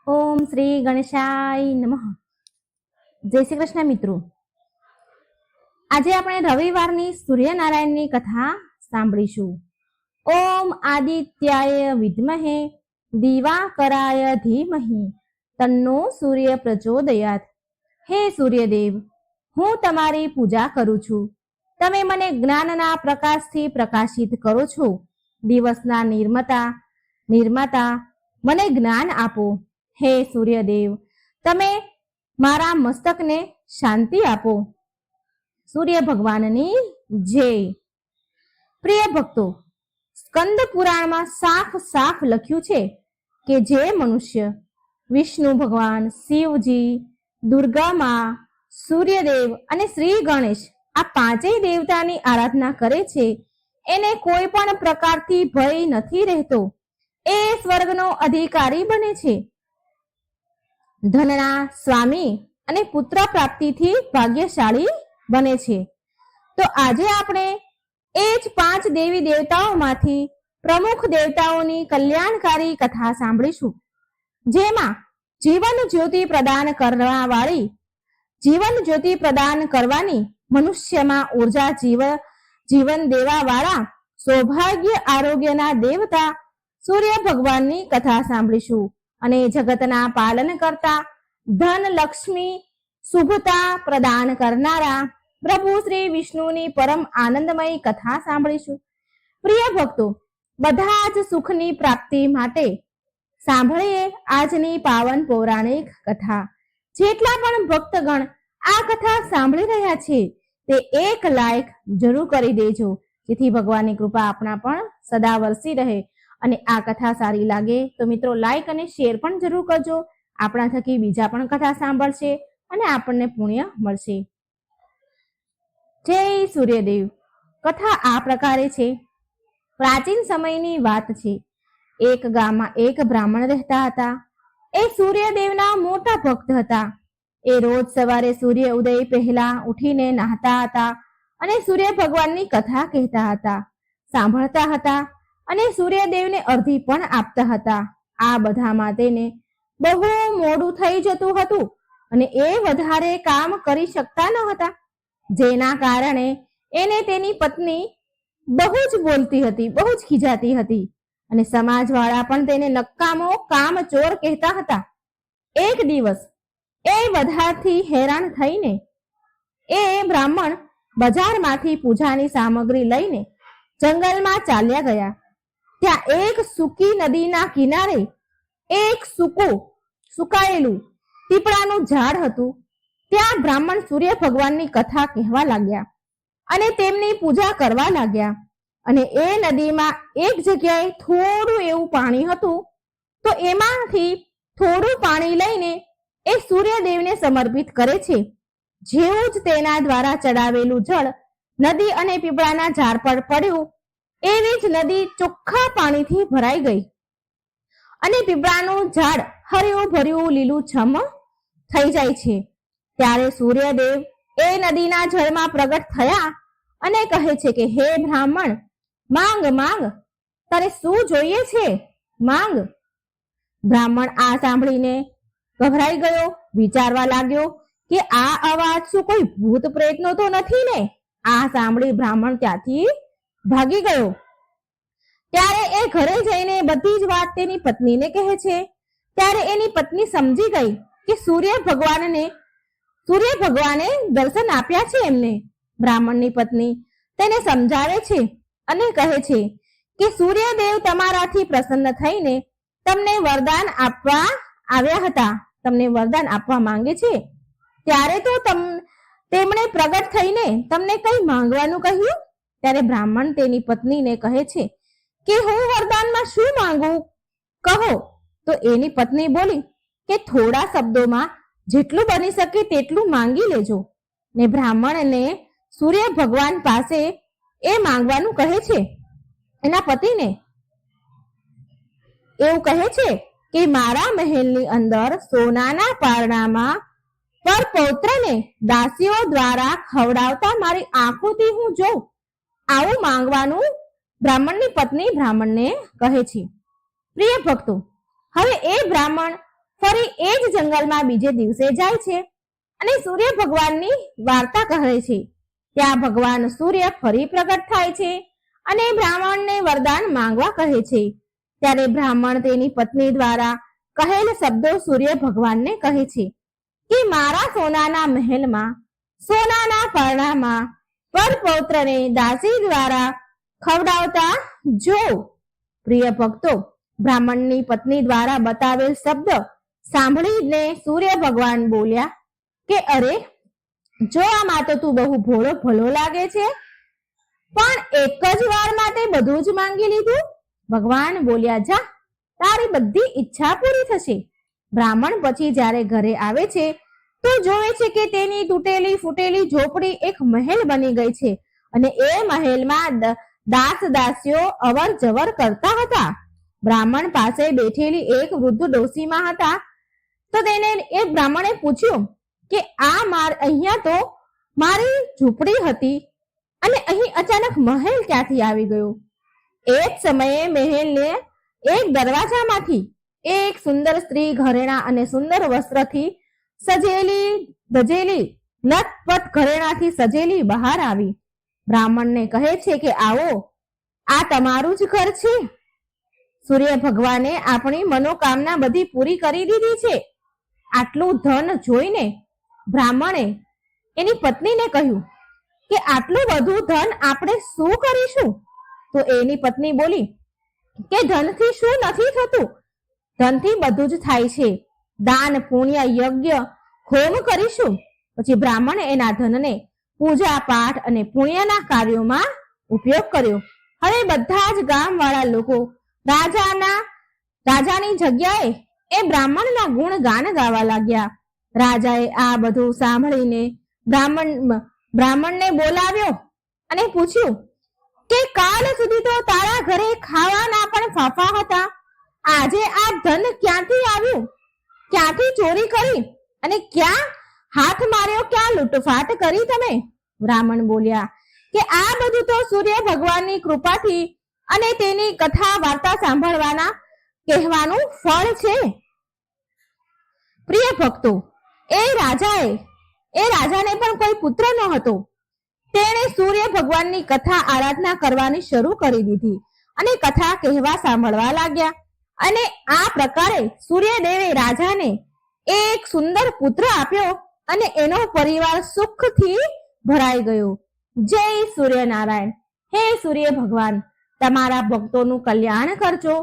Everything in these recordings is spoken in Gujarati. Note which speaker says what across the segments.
Speaker 1: ઓમ શ્રી ગણેશાય નમઃ. જય શ્રી કૃષ્ણ મિત્રો. આજે આપણે રવિવારની સૂર્યનારાયણની કથા સાંભળીશું. ઓમ આદિત્યાય વિદ્મહે દિવાકરાય ધીમહિ તન્નો સૂર્ય પ્રચોદયાત. હે સૂર્યદેવ, હું તમારી પૂજા કરું છું. તમે મને જ્ઞાનના પ્રકાશથી પ્રકાશિત કરો છો. દિવસના નિર્માતા મને જ્ઞાન આપો. હે સૂર્યદેવ, તમે મારા મસ્તકને શાંતિ આપો. સૂર્ય ભગવાનની જય. પ્રિય ભક્તો, સ્કંદ પુરાણમાં સાફ લખ્યું છે કે જે મનુષ્ય વિષ્ણુ ભગવાન, શિવજી, દુર્ગા માં, સૂર્યદેવ અને શ્રી ગણેશ આ પાંચેય દેવતાની આરાધના કરે છે એને કોઈ પણ પ્રકારથી ભય નથી રહેતો. એ સ્વર્ગનો અધિકારી બને છે. ધનના સ્વામી અને પુત્ર પ્રાપ્તિથી ભાગ્યશાળી બને છે. તો આજે આપણે એ જ 5 દેવી દેવતાઓમાંથી પ્રમુખ દેવતાઓની કલ્યાણકારી કથા સાંભળીશું, જેમાં જીવન જ્યોતિ પ્રદાન કરવાની, મનુષ્યમાં ઉર્જા જીવન દેવા વાળા સૌભાગ્ય આરોગ્યના દેવતા સૂર્ય ભગવાનની કથા સાંભળીશું અને જગતના પાલન કરતા, ધન લક્ષ્મી શુભતા પ્રદાન કરનારા પ્રભુ શ્રી વિષ્ણુની પરમ આનંદમય કથા સાંભળીશું. પ્રિય ભક્તો, બધા જ સુખની પ્રાપ્તિ માટે સાંભળીએ આજની પાવન પૌરાણિક કથા. જેટલા પણ ભક્તગણ આ કથા સાંભળી રહ્યા છે તે એક લાઈક જરૂર કરી દેજો, જેથી ભગવાનની કૃપા આપણા પણ સદા વરસી રહે. અને આ કથા સારી લાગે તો મિત્રો લાઈક અને શેર પણ જરૂર કરજો. આપણા થકી બીજા પણ કથા સાંભળશે અને આપણને પુણ્ય મળશે. જય સૂર્યદેવ. કથા આ પ્રકારે છે. પ્રાચીન સમયની વાત છે. એક ગામમાં એક બ્રાહ્મણ રહેતા હતા. એ સૂર્યદેવના મોટા ભક્ત હતા. એ રોજ સવારે સૂર્ય ઉદય પહેલા ઉઠીને નહાતા હતા અને સૂર્ય ભગવાનની કથા કહેતા હતા, સાંભળતા હતા અને સૂર્યદેવને અર્ધી પણ આપતા હતા. આ બધામાં તેને બહુ મોડું થઈ જતું હતું અને એ વધારે કામ કરી શકતા ન હતા, જેના કારણે એને તેની પત્ની બહુ જ બોલતી હતી, બહુ જ ખીજાતી હતી અને સમાજવાળા પણ તેને નકામો કામચોર કહેતા હતા. એક દિવસ એ વધારથી હેરાન થઈને એ બ્રાહ્મણ બજારમાંથી પૂજાની સામગ્રી લઈને જંગલમાં ચાલ્યા ગયા. ત્યાં એક સૂકી નદીના કિનારે એક સુકાયેલું પીપળાનું ઝાડ હતું. ત્યાં બ્રાહ્મણ સૂર્ય ભગવાનની કથા કહેવા લાગ્યા અને તેમની પૂજા કરવા લાગ્યા. અને એ નદીમાં એક જગ્યાએ થોડું એવું પાણી હતું, તો એમાંથી થોડું પાણી લઈને એ સૂર્યદેવને સમર્પિત કરે છે. જેવું જ તેના દ્વારા ચડાવેલું જળ નદી અને પીપળાના ઝાડ પર પડ્યું, એવી જ નદી ચોખ્ખા પાણીથી ભરાઈ ગઈ અને પીપળાનું ઝાડ હર્યું ભર્યું લીલું છમ થઈ જાય છે. ત્યારે સૂર્યદેવ એ નદીના જળમાં પ્રગટ થયા અને કહે છે કે હે બ્રાહ્મણ, માંગ, તને શું જોઈએ છે, માંગ. બ્રાહ્મણ આ સાંભળીને ગભરાઈ ગયો. વિચારવા લાગ્યો કે આ અવાજ શું કોઈ ભૂત પ્રેતનો તો નથી ને? આ સાંભળી બ્રાહ્મણ ત્યાંથી ભાગી ગયો. ત્યારે એ ઘરે જઈને બધી જ વાત તેની પત્નીને કહે છે. ત્યારે એની પત્ની સમજી ગઈ કે સૂર્ય ભગવાને દર્શન આપ્યા છે એમને. બ્રાહ્મણની પત્ની તેને સમજાવે છે અને કહે છે કે સૂર્યદેવ તમારાથી પ્રસન્ન થઈને તમને વરદાન આપવા આવ્યા હતા, તમને વરદાન આપવા માંગે છે. ત્યારે તો તેમણે પ્રગટ થઈને તમને કઈ માંગવાનું કહ્યું? ત્યારે બ્રાહ્મણ તેની પત્નીને કહે છે કે હું વરદાનમાં શું માંગુ, કહો. તો એની પત્ની બોલી કે થોડા શબ્દોમાં જેટલું બની શકે તેટલું માંગી લેજો. ને બ્રાહ્મણને સૂર્ય ભગવાન પાસે એ માંગવાનું કહે છે. એના પતિને એવું કહે છે કે મારા મહેલની અંદર સોનાના પારણામાં પર પૌત્રને દાસીઓ દ્વારા ખવડાવતા મારી આંખોથી હું જોઉં, આવું માંગવાનું બ્રાહ્મણની પત્ની બ્રાહ્મણને કહે છે. પ્રિય ભક્તો, હવે એ બ્રાહ્મણ ફરી એ જ જંગલમાં બીજે દિવસે જાય છે અને સૂર્ય ભગવાનની વાર્તા કહે છે. ત્યાં ભગવાન સૂર્ય ફરી પ્રગટ થાય છે અને બ્રાહ્મણને વરદાન માંગવા કહે છે. ત્યારે બ્રાહ્મણ તેની પત્ની દ્વારા કહેલ શબ્દો સૂર્ય ભગવાનને કહે છે કે મારા સોનાના મહેલમાં, સોનાના પરણામાં પરપૌત્રને દાસી દ્વારા ખવડાવતા જો. પ્રિય ભક્તો, બ્રાહ્મણની પત્ની દ્વારા બતાવેલ શબ્દ સાંભળીને સૂર્ય ભગવાન બોલ્યા કે અરે, જો આમાં તો તું બહુ ભોળો ભલો લાગે છે, પણ એક જ વાર માટે બધું જ માંગી લીધું. ભગવાન બોલ્યા, જા, તારી બધી ઈચ્છા પૂરી થશે. બ્રાહ્મણ પછી જ્યારે ઘરે આવે છે તો જોવે છે કે તેની તૂટેલી ફૂટેલી ઝોપડી એક મહેલ બની ગઈ છે અને એ મહેલમાં દાસ દાસીઓ અવર જવર કરતા હતા. બ્રાહ્મણ પાસે બેઠેલી એક વૃદ્ધ ડોસીમાં હતા તો તેને એ બ્રાહ્મણે પૂછ્યું કે અહીંયા તો મારી ઝૂંપડી હતી અને અહીં અચાનક મહેલ ક્યાંથી આવી ગયો? એ જ સમયે મહેલને એક દરવાજામાંથી એક સુંદર સ્ત્રી ઘરેણા અને સુંદર વસ્ત્રથી સજેલી ધજેલી લથપથ ઘરેણાથી સજેલી બહાર આવી. બ્રાહ્મણને કહે છે કે આવો, આ તમારું જ ઘર છે. સૂર્ય ભગવાને આપણી મનોકામના બધી પૂરી કરી દીધી છે. આટલું ધન જોઈને બ્રાહ્મણે એની પત્નીને કહ્યું કે આટલું બધું ધન આપણે શું કરીશું? તો એની પત્ની બોલી કે ધનથી શું નથી થતું, ધનથી બધું જ થાય છે. દાન, પુણ્ય, યજ્ઞ, હોમ કરીશું. પછી બ્રાહ્મણે એના ધનને પૂજા પાઠ અને પુણ્યના કાર્યોમાં ઉપયોગ કર્યો. હવે બધા જ ગામવાળા લોકો રાજાની જગ્યાએ એ બ્રાહ્મણના ગુણ ગાન ગાવા લાગ્યા. રાજાએ આ બધું સાંભળીને બ્રાહ્મણને બોલાવ્યો અને પૂછ્યું કે કાલ સુધી તો તારા ઘરે ખાવાના પણ ફાફા હતા, આજે આ ધન ક્યાંથી આવ્યું? ક્યાંથી ચોરી કરી અને ક્યાં હાથ માર્યો, ક્યાં લૂંટફાટ કરી તમે? બ્રાહ્મણ બોલ્યા કે આ બધું તો સૂર્ય ભગવાનની કૃપાથી અને તેની કથા વાર્તા સાંભળવાના કહેવાનું ફળ છે. પ્રિય ભક્તો, એ રાજાને પણ કોઈ પુત્ર ન હતો. તેણે સૂર્ય ભગવાનની કથા આરાધના કરવાની શરૂ કરી દીધી અને કથા કહેવા સાંભળવા લાગ્યા. અને આ પ્રકારે સૂર્યદેવે રાજાને એક સુંદર પુત્ર આપ્યો અને એનો પરિવાર સુખથી ભરાઈ ગયો. જય સૂર્યનારાયણ. હે સૂર્ય ભગવાન, તમારા ભક્તોનું કલ્યાણ કરજો.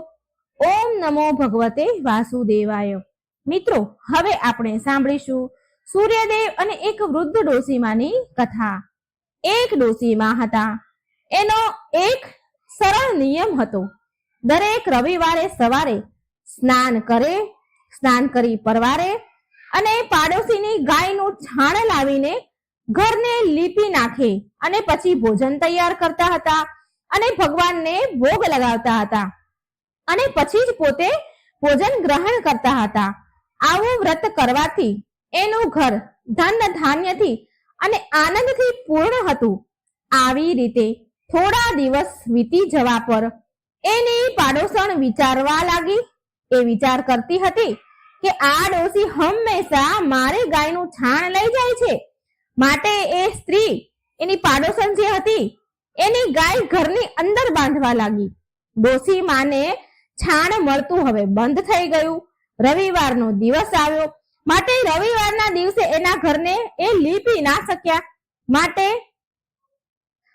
Speaker 1: ઓમ નમો ભગવતે વાસુદેવાય. મિત્રો, હવે આપણે સાંભળીશું સૂર્યદેવ અને એક વૃદ્ધ ડોસીમાની કથા. એક ડોસીમાં હતા. એનો એક સરળ નિયમ હતો. દરેક રવિવારે સવારે સ્નાન કરી પરવારે અને પાડોશીની ગાયનું છાણ લાવીને ઘરને લીપી નાખે અને પછી ભોજન તૈયાર કરતા હતા અને ભગવાનને ભોગ લગાવતા હતા અને પછી જ પોતે ભોજન ગ્રહણ કરતા હતા. આવું વ્રત કરવાથી એનું ઘર ધન ધાન્યથી અને આનંદથી પૂર્ણ હતું. આવી રીતે થોડા દિવસ વીતી જવા પર એની પાડોશણ વિચારવા લાગી. એ વિચાર કરતી હતી કે આ ડોસી હંમેશા મારી ગાયનું છાણ લઈ જાય છે, માટે એ સ્ત્રી એની પાડોશણ જે હતી એની ગાય ઘરની અંદર બાંધવા લાગી. ડોસી માને છાણ મળતું હવે બંધ થઈ ગયું. રવિવારનો દિવસ આવ્યો, માટે રવિવારના દિવસે એના ઘરને એ લીપી ના શક્યા. માટે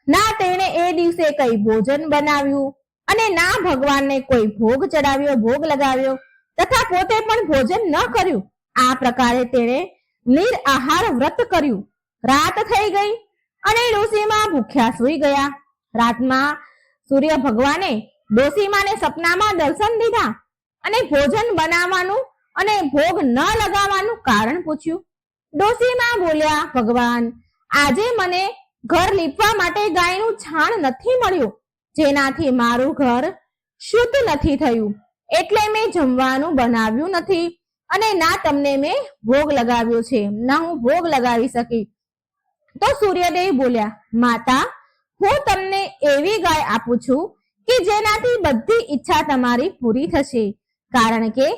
Speaker 1: ના તેણે એ દિવસે કઈ ભોજન બનાવ્યું અને ના ભગવાનને કોઈ ભોગ ચડાવ્યો, ભોગ લગાવ્યો તથા પોતે પણ ભોજન ન કર્યું. આ પ્રકારે તેણે નિરાહાર વ્રત કર્યું. રાત થઈ ગઈ અને ડોસીમા ભૂખ્યા સૂઈ ગયા. રાતમાં સૂર્ય ભગવાને ડોસીમાને સપનામાં દર્શન દીધા અને ભોજન બનાવવાનું અને ભોગ ન લગાવવાનું કારણ પૂછ્યું. ડોસીમા બોલ્યા, ભગવાન, આજે મને ઘર લીપવા માટે ગાયનું છાણ નથી મળ્યું, જેનાથી મારું ઘર શુદ્ધ નથી થયું, એટલે મેં જમવાનું બનાવ્યું નથી અને ના તમને મેં ભોગ લગાવ્યો છે, ના હું ભોગ લગાવી શકી. તો સૂર્યદેવ બોલ્યા, માતા, હું તમને એવી ગાય આપું છું કે જેનાથી બધી ઈચ્છા તમારી પૂરી થશે, કારણ કે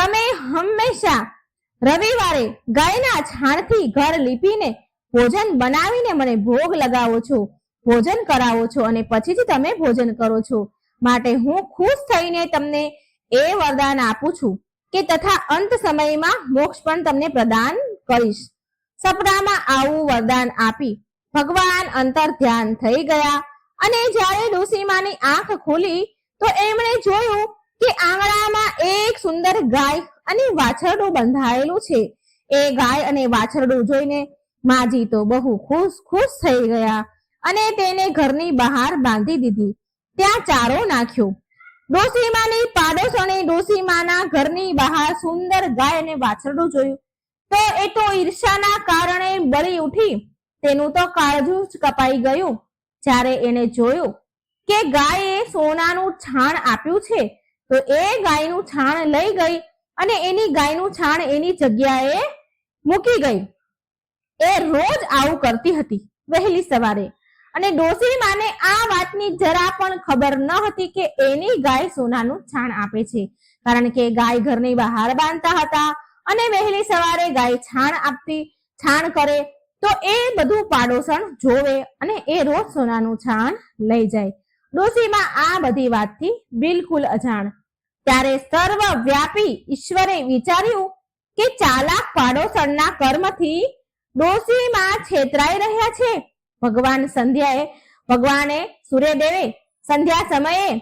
Speaker 1: તમે હંમેશા રવિવારે ગાયના છાણથી ઘર લીપીને ભોજન બનાવીને મને ભોગ લગાવો છો, ભોજન કરાવો છો અને પછી જ તમે ભોજન કરો છો. માટે હું ખુશ થઈને તમને એ વરદાન આપું છું કે તથા અંત સમયમાં મોક્ષ પણ તમને પ્રદાન કરીશ. સપનામાં આવું વરદાન આપી ભગવાન અંતર ધ્યાન થઈ ગયા અને જ્યારે ડોસીમાની આંખ ખુલી તો એમણે જોયું કે આંગણામાં એક સુંદર ગાય અને વાછરડું બંધાયેલું છે. એ ગાય અને વાછરડું જોઈને માજી તો બહુ ખુશ થઈ ગયા અને તેને ઘરની બહાર બાંધી દીધી, ત્યાં ચારો નાખ્યો. ડોસીમાની પાડોશણે ડોસીમાના ઘરની બહાર સુંદર ગાય અને વાછરડું જોયું તો એ તો ઈર્ષાના કારણે બળી ઉઠી. તેનું તો કાળજું જ કપાઈ ગયું. જ્યારે એને જોયું કે ગાયે સોનાનું છાણ આપ્યું છે તો એ ગાયનું છાણ લઈ ગઈ અને એની ગાયનું છાણ એની જગ્યાએ મૂકી ગઈ. એ રોજ આવું કરતી હતી વહેલી સવારે અને ડોસીમાને આ વાતની જરા પણ ખબર ન હતી કે એની ગાય સોનાનું છાણ આપે છે, કારણ કે ગાય ઘરની બહાર બાંધતા હતા અને વહેલી સવારે ગાય છાણ કરે તો એ બધું પાડોશણ જોવે અને એ રોજ સોનાનું છાણ લઈ જાય. ડોસીમા આ બધી વાતથી બિલકુલ અજાણ. ત્યારે સર્વવ્યાપી ઈશ્વરે વિચાર્યું કે ચાલાક પાડોશણના કર્મથી ડોસીમા છેતરાઈ રહ્યા છે. ભગવાને સૂર્યદેવે સંધ્યા સમયે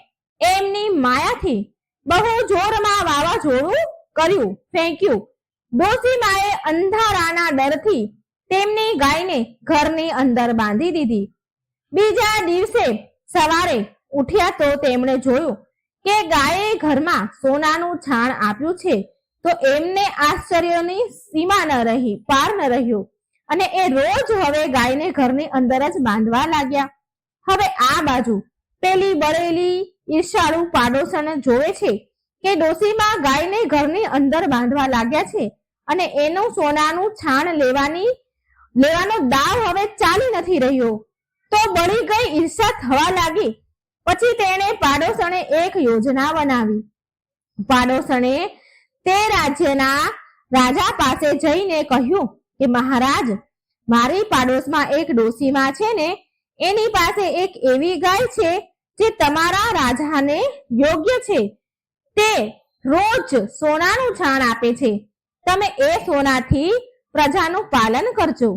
Speaker 1: એમની માયાથી બહુ જોરમાં વાવાઝોડું કર્યું, ફેંક્યું. ડોસીમાએ અંધારાના ડરથી તેમની ગાયને ઘરની અંદર બાંધી દીધી. બીજા દિવસે સવારે ઉઠ્યા તો તેમણે જોયું કે ગાયે ઘરમાં સોનાનું છાણ આપ્યું છે તો એમને આશ્ચર્યની સીમા પાર ન રહ્યું અને એ રોજ હવે ગાયને ઘરની અંદર જ બાંધવા લાગ્યા. હવે આ બાજુ પેલી બળેલી ઈર્ષાળુ પાડોશણ જોવે છે કે ડોસીમાં ગાયને ઘરની અંદર બાંધવા લાગ્યા છે અને એનું સોનાનું છાણ લેવાનો દાવ હવે ચાલી નથી રહ્યો તો બળી ગઈ ઈર્ષા થવા લાગી. પછી તેણે પાડોશણે એક યોજના બનાવી. પાડોશણે તે રાજ્યના રાજા પાસે જઈને કહ્યું કે મહારાજ, મારી પાડોશમાં એક ડોસીમા છે ને, એની પાસે એક એવી ગાય છે જે તમારા રાજાને યોગ્ય છે. તે રોજ સોનાનું છાણ આપે છે. તમે એ સોનાથી પ્રજાનું પાલન કરજો.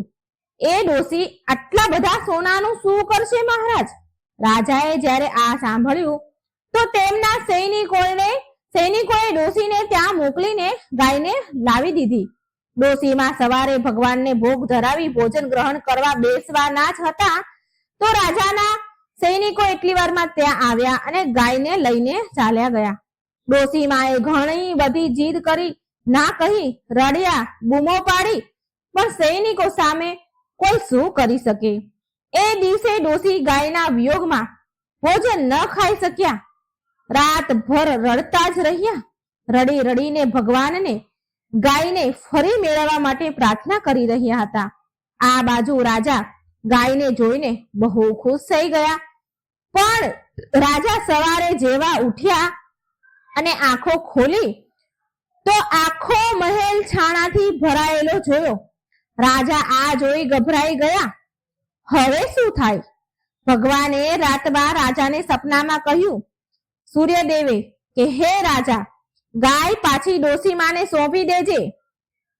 Speaker 1: એ ડોસી આટલા બધા સોનાનું શું કરશે મહારાજ? રાજાએ જ્યારે આ સાંભળ્યું તો તેમના સૈનિકોએ ડોસીને ત્યાં મોકલીને ગાયને લાવી દીધી. ડોસીમાં સવારે ભગવાનને ભોગ ધરાવી ભોજન ગ્રહણ કરવા બેસવાના જ હતા તો રાજાના સૈનિકો એટલી વારમાં ત્યાં આવ્યા અને ગાયને લઈને ચાલ્યા ગયા. ડોસીમાએ ઘણી બધી જીદ કરી, ના કહી, રડ્યા, બૂમો પાડી, પણ સૈનિકો સામે કોઈ શું કરી શકે? એ દિવસે ડોસી ગાયના વિયોગમાં ભોજન ન ખાઈ શક્યા. રાતભર રડતા જ રહ્યા. રડી રડીને ભગવાનને ગાયને ફરી મેળવવા માટે પ્રાર્થના કરી રહ્યા હતા. આ બાજુ રાજા ગાયને જોઈને બહુ ખુશ થઈ ગયા. પણ રાજા સવારે જેવા ઉઠ્યા અને આંખો ખોલી તો આખો મહેલ છાણાથી ભરાયેલો જોયો. રાજા આ જોઈ ગભરાઈ ગયા. હવે શું થાય? ભગવાને રાતમાં રાજાને સપનામાં કહ્યું, સૂર્યદેવે કે હે રાજા, ગાય પાછી ડોસીમાને સોંપી દેજે.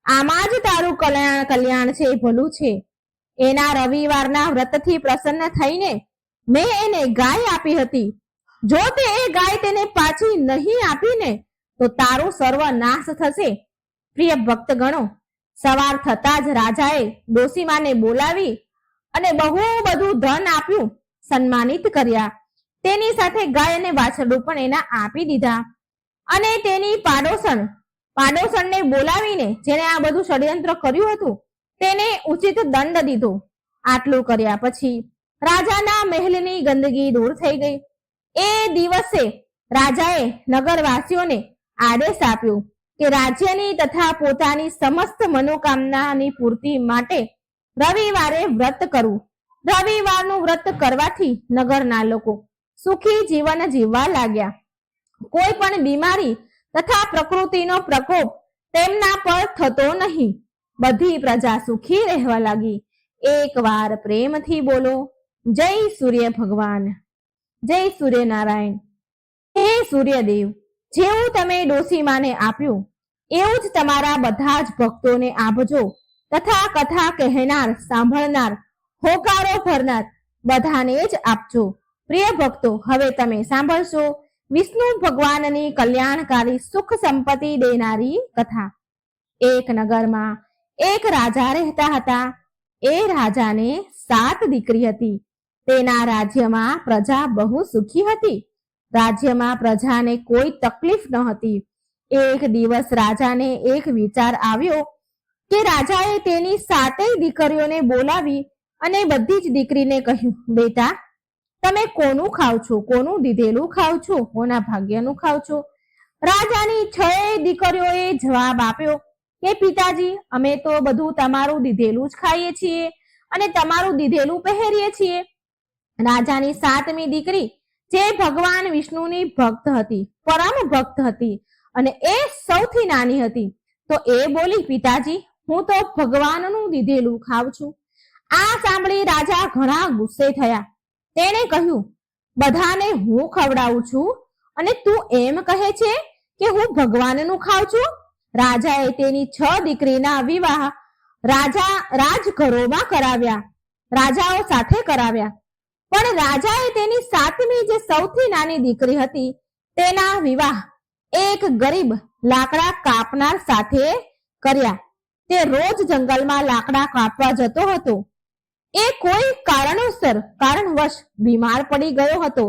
Speaker 1: આમાં જ તારું કલ્યાણ છે, ભલું છે. એના રવિવારના વ્રતથી પ્રસન્ન થઈને મેં એને ગાય આપી હતી. જો તે એ ગાય તેને પાછી નહીં આપીને તો તારું સર્વનાશ થશે. પ્રિય ભક્તગણો, સવાર થતા જ રાજાએ ડોસીમાને બોલાવી અને બહુ બધું ધન આપ્યું, સન્માનિત કર્યા. તેની સાથે ગાય અને વાછરડું પણ એના આપી દીધા અને તેની પાડોશણને બોલાવીને જેને આ બધું ષડયંત્ર કર્યું હતું તેને ઉચિત દંડ દીધો. આટલું કર્યા પછી રાજાના મહેલની ગંદકી દૂર થઈ ગઈ. એ દિવસે રાજાએ નગરવાસીઓને આદેશ આપ્યો કે રાજ્યની તથા પોતાની સમસ્ત મનોકામનાની પૂર્તિ માટે રવિવારે વ્રત કરવું. રવિવારનું વ્રત કરવાથી નગરના લોકો સુખી જીવન જીવવા લાગ્યા. કોઈ પણ બીમારી તથા પ્રકૃતિનો પ્રકોપ તેમના પર થતો નહીં. બધી પ્રજા સુખી રહેવા લાગી. એકવાર પ્રેમથી બોલો, જય સૂર્ય ભગવાન, જય સૂર્યનારાયણ. હે સૂર્યદેવ, જેવું તમે ડોસીમાને આપ્યું એવું જ તમારા બધા જ ભક્તોને આપજો તથા કથા કહેનાર, સાંભળનાર, હોકારો ભરનાર બધાને જ આપજો. પ્રિય ભક્તો, હવે તમે સાંભળશો વિષ્ણુ ભગવાનની કલ્યાણકારી સુખ સંપત્તિ દેનારી કથા. એક નગરમાં એક રાજા રહેતા હતા. એ રાજાને 7 દીકરી હતી. તેના રાજ્યમાં પ્રજા બહુ સુખી હતી. રાજ્યમાં પ્રજાને કોઈ તકલીફ ન હતી. એક દિવસ રાજાને એક વિચાર આવ્યો કે રાજાએ તેની 7 દીકરીઓને બોલાવી અને બધી જ દીકરીને કહ્યું, બેટા, તમે કોનું ખાવ છો? કોનું દીધેલું ખાવ છો? કોના ભાગ્યનું ખાવ છો? રાજાની 6 દીકરીઓએ જવાબ આપ્યો કે પિતાજી, અમે તો બધું તમારું દીધેલું જ ખાઈએ છીએ અને તમારું દીધેલું પહેરીએ છીએ. રાજાની 7મી દીકરી, જે ભગવાન વિષ્ણુની ભક્ત હતી, પરમ ભક્ત હતી અને એ સૌથી નાની હતી, તો એ બોલી, પિતાજી, હું તો ભગવાનનું દીધેલું ખાઉં છું. આ સાંભળી રાજા ઘણા ગુસ્સે થયા. તેણે કહ્યું, બધાને હું ખવડાવું છું અને તું એમ કહે છે કે હું ભગવાનનું ખાઉં છું? રાજાએ તેની 6 દીકરીના વિવાહ રાજઘરોમાં કરાવ્યા, રાજાઓ સાથે કરાવ્યા. પણ રાજાએ તેની 7મી, જે સૌથી નાની દીકરી હતી, તેના વિવાહ એક ગરીબ લાકડા કાપનાર સાથે કર્યા. તે રોજ જંગલમાં લાકડા કાપવા જતો હતો. એ કોઈ કારણવશ બીમાર પડી ગયો હતો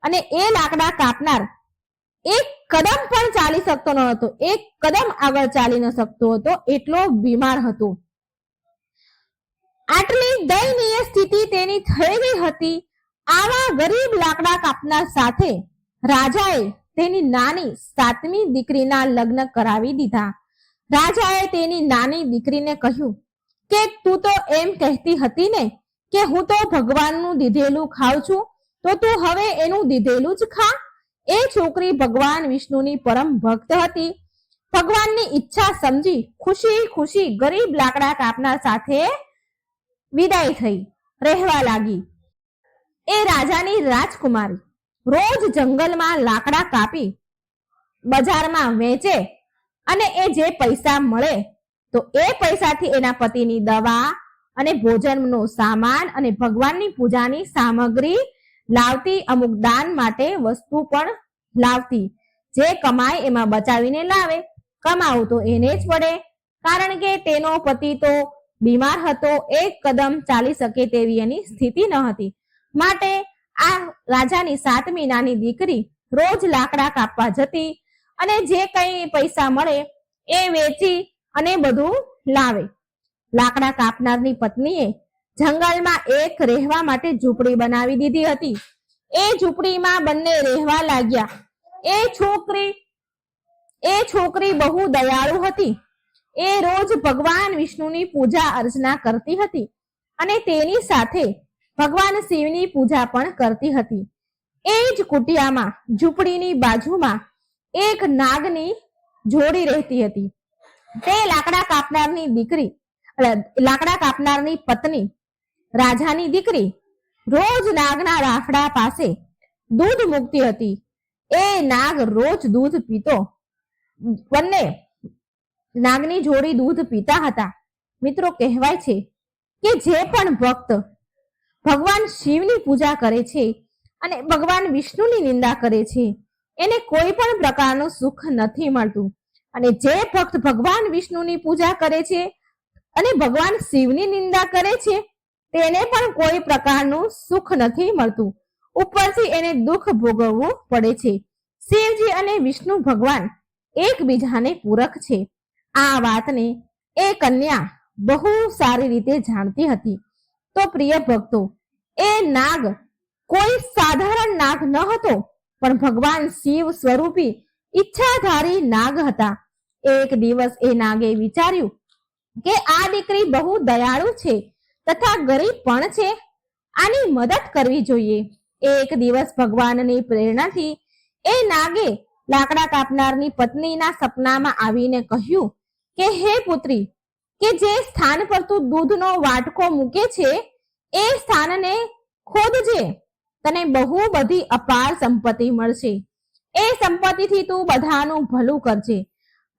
Speaker 1: અને એ લાકડા કાપનાર એક કદમ પણ ચાલી શકતો ન હતો. એક કદમ આગળ ચાલી ન શકતો હતો, એટલો બીમાર હતો. આટલી દયનીય સ્થિતિ તેની થઈ ગઈ હતી. આવા ગરીબ લાકડા કાપનાર સાથે રાજાએ તેની નાની 7મી દીકરીના લગ્ન કરાવી દીધા. રાજાએ તેની નાની દીકરીને કહ્યું કે તું તો એમ કહેતી હતી ને કે હું તો ભગવાનનું દીધેલું ખાઉં છું, તો તું હવે એનું દીધેલું જ ખા. એ છોકરી ભગવાન વિષ્ણુની પરમ ભક્ત હતી. ભગવાનની ઈચ્છા સમજી ખુશી ખુશી ગરીબ લાકડા કાપનાર સાથે વિદાય થઈ રહેવા લાગી. એ રાજાની રાજકુમારી રોજ જંગલમાં લાકડા કાપી બજારમાં વેચે અને એ જે પૈસા મળે તો એ પૈસાથી એના પતિની દવા અને ભોજનનો સામાન અને ભગવાનની પૂજાની સામગ્રી લાવતી. અમુક દાન માટે વસ્તુ પણ લાવતી. જે કમાય એમાં બચાવીને લાવે. કમાવું તો એને જ પડે, કારણ કે તેનો પતિ તો બીમાર હતો. એક કદમ ચાલી શકે તેવી એની સ્થિતિ ન હતી. માટે આ રાજાની 7મી નાની દીકરી રોજ લાકડા કાપવા જતી અને જે કંઈ પૈસા મળે એ વેચી અને બધું લાવે. લાકડા કાપનારની પત્નીએ જંગલમાં એક રહેવા માટે ઝૂંપડી બનાવી દીધી હતી. એ ઝૂંપડીમાં બંને રહેવા લાગ્યા. એ છોકરી બહુ દયાળુ હતી. એ રોજ ભગવાન વિષ્ણુની પૂજા અર્ચના કરતી હતી અને તેની સાથે ભગવાન શિવની પૂજા પણ કરતી હતી. એ જ કુટિયામાં ઝૂંપડીની બાજુમાં એક નાગની જોડી રહેતી હતી. તે લાકડા કાપનારની પત્ની, રાજાની દીકરી, રોજ નાગના રાફડા પાસે દૂધ મૂકતી હતી. એ નાગ રોજ દૂધ પીતો. બંને નાગની જોડી દૂધ પીતા હતા. મિત્રો, કહેવાય છે કે જે પણ ભક્ત ભગવાન શિવની પૂજા કરે છે અને ભગવાન વિષ્ણુની નિંદા કરે છે એને કોઈ પણ પ્રકારનું સુખ નથી મળતું. અને જે ભક્ત ભગવાન વિષ્ણુની પૂજા કરે છે અને ભગવાન શિવની નિંદા કરે છે તેને પણ કોઈ પ્રકારનું સુખ નથી મળતું. ઉપરથી એને દુઃખ ભોગવવું પડે છે. શિવજી અને વિષ્ણુ ભગવાન એકબીજાને પૂરક છે. આ વાતને એ કન્યા બહુ સારી રીતે જાણતી હતી. તો પ્રિય ભક્તો, એ નાગ કોઈ સાધારણ નાગ ન હતો, પણ ભગવાન શિવ સ્વરૂપી ઈચ્છાધારી નાગ હતા. એક દિવસ એ નાગે વિચાર્યું કે આ દીકરી બહુ દયાળુ છે તથા ગરીબ પણ છે, આની મદદ કરવી જોઈએ. એક દિવસ ભગવાનની પ્રેરણાથી એ નાગે લાકડા કાપનારની પત્નીના સપનામાં આવીને કહ્યું કે હે પુત્રી, કે જે સ્થાન પર તું દૂધનો વાટકો મૂકે છે એ સ્થાનને ખોદજે, તને બહુ બધી અપાર સંપત્તિ મળશે. એ સંપત્તિથી તું બધાનું ભલું કરજે,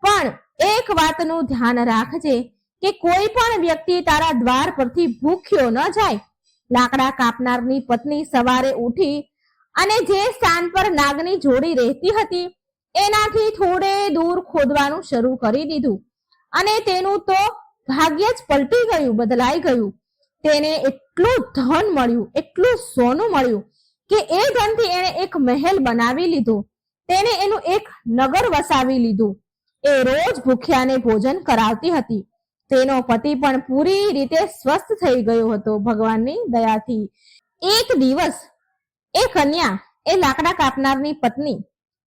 Speaker 1: પણ એક વાતનું ધ્યાન રાખજે કે કોઈ પણ વ્યક્તિ તારા દ્વાર પરથી ભૂખ્યો ન જાય. લાકડા કાપનારની પત્ની સવારે ઉઠી અને જે સ્થાન પર નાગની જોડી રહેતી હતી એનાથી થોડે દૂર ખોદવાનું શરૂ કરી દીધું અને તેનું તો ભાગ્ય જ પલટી ગયું, બદલાઈ ગયું. તેને એટલું ધન મળ્યું, એટલું સોનું મળ્યું કે એ ધનથી એણે એક મહેલ બનાવી લીધો. તેને એનું એક નગર વસાવી લીધું. એ રોજ ભૂખ્યાને ભોજન કરાવતી હતી. તેનો પતિ પણ પૂરી રીતે સ્વસ્થ થઈ ગયો હતો ભગવાનની દયાથી. એક દિવસ એ કન્યા, એ લાકડા કાપનારની પત્ની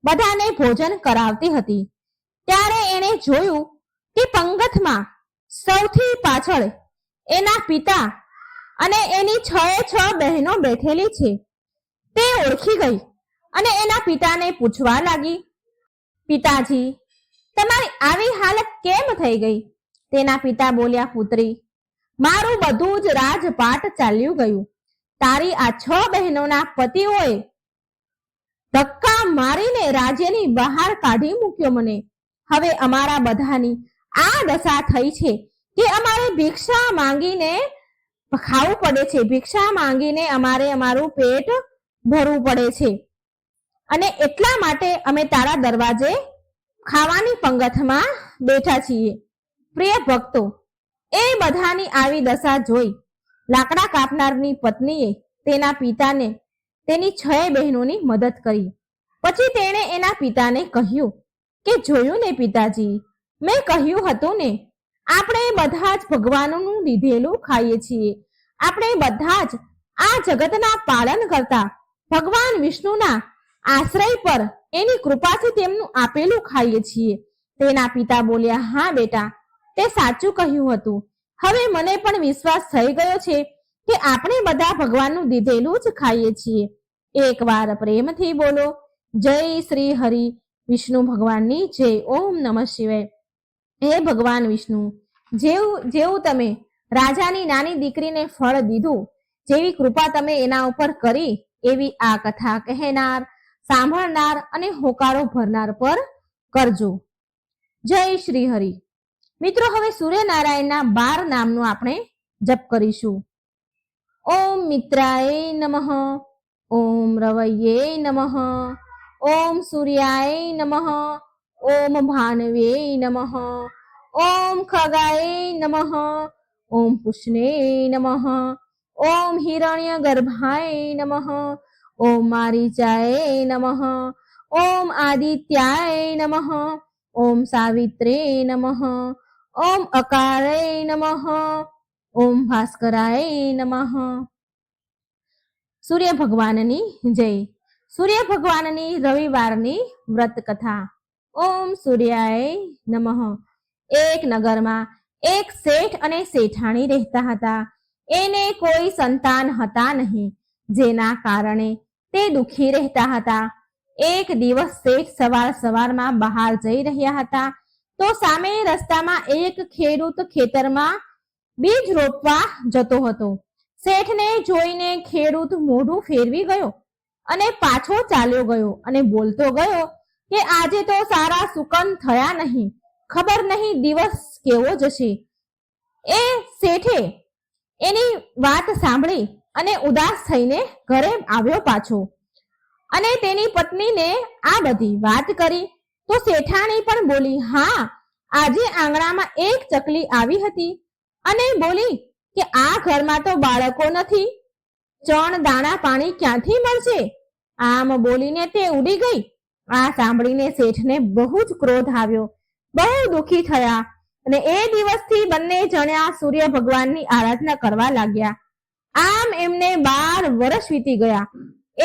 Speaker 1: બધાને ભોજન કરાવતી હતી. ત્યારે એણે જોયું કે પંગતમાં સૌથી પાછળ એના પિતા અને એની 6 બહેનો બેઠેલી છે. તે ઓળખી ગઈ અને એના પિતાને પૂછવા લાગી, પિતાજી, તમારી આવી હાલત કેમ થઈ ગઈ? તેના પિતા બોલ્યા, પુત્રી, મારું બધું જ રાજપાટ ચાલ્યું ગયું. તારી આ 6 બહેનોના પતિઓએ ધક્કા મારીને રાજ્યની બહાર કાઢી મૂક્યો મને. હવે અમારા બધાની આ દશા થઈ છે કે અમારે ભિક્ષા માંગીને ખાવું પડે છે, ભિક્ષા માંગીને અમારે અમારું પેટ ભરવું પડે છે અને એટલા માટે અમે તારા દરવાજે ખાવાની પંગતમાં બેઠા છીએ. પ્રિય ભક્તો, એ બધાની આવી દશા જોઈ લાકડા કાપનારની પત્નીએ તેના પિતાને તેની 6 બહેનોની મદદ કરી. પછી તેણે એના પિતાને કહ્યું કે જોયું ને પિતાજી, મેં કહ્યું હતું ને, આપણે બધા જ ભગવાનનું લીધેલું ખાઈએ છીએ. આપણે બધા જ આ જગતના પાલન કરતા ભગવાન વિષ્ણુના આશ્રય પર એની કૃપાથી તેમનું આપેલું ખાઈએ છીએ. તેના પિતા બોલ્યા, હા બેટા, તે સાચું કહ્યું હતું. હવે મને પણ વિશ્વાસ થઈ ગયો છે કે આપણે બધા ભગવાનનું દીધેલું જ ખાઈએ છીએ. એકવાર પ્રેમથી બોલો, જય શ્રી હરિ વિષ્ણુ ભગવાનની જય. ઓમ નમઃ શિવાય. હે ભગવાન વિષ્ણુ, જેવું તમે રાજાની નાની દીકરીને ફળ દીધું, જેવી કૃપા તમે એના ઉપર કરી, એવી આ કથા કહેનાર, સાંભળનાર અને હોકારો ભરનાર પર કરજો. જય શ્રી હરિ. મિત્રો, હવે સૂર્યનારાયણના 12 નામનું આપણે જપ કરીશું. ઓમ મિત્રાય નમઃ, ઓમ રવૈયે નમઃ, ઓમ સૂર્યાય નમઃ, ઓમ ભાનવે નમઃ, ઓમ ખગાય નમઃ, ઓમ પુષ્ણે નમઃ, ઓમ હિરણ્ય ગર્ભાય નમઃ, ઓમ મારીચાય નમઃ, ઓમ આદિત્યાય નમઃ, ઓમ સાવિત્રે નમઃ, ઓમ અકારાય નમઃ, ઓમ ભાસ્કરાય નમઃ. સૂર્ય ભગવાનની જય. સૂર્ય ભગવાનની રવિવારની વ્રત કથા. ઓમ સૂર્યાય નમઃ. એક નગરમાં એક શેઠ અને શેઠાણી રહેતા હતા. એને કોઈ સંતાન હતા નહીં, જેના કારણે તે દુઃખી રહેતા હતા. એક દિવસ શેઠ સવારમાં બહાર જઈ રહ્યા હતા તો સામે રસ્તામાં એક ખેડૂત ખેતરમાં બીજ રોપવા જતો હતો. શેઠને જોઈને ખેડૂત મોઢું ફેરવી ગયો અને પાછો ચાલ્યો ગયો અને બોલતો ગયો કે આજે તો સારા સુકન થયા નહીં, ખબર નહીં દિવસ કેવો જશે. એ શેઠે એની વાત સાંભળી અને ઉદાસ થઈને ઘરે આવ્યો પાછો અને તેની પત્નીને આ બધી વાત કરી તો શેઠાણી પણ બોલી, હા, આજે આંગણામાં એક ચકલી આવી હતી અને બોલી કે આ ઘરમાં તો બાળકો નથી, ચણ દાણા પાણી ક્યાંથી મળશે? આમ બોલીને તે ઉડી ગઈ. આ સાંભળીને શેઠને બહુ જ ક્રોધ આવ્યો, બહુ દુઃખી થયા અને એ દિવસથી બંને જણા સૂર્ય ભગવાનની આરાધના કરવા લાગ્યા. આમ એમને 12 વર્ષ વીતી ગયા.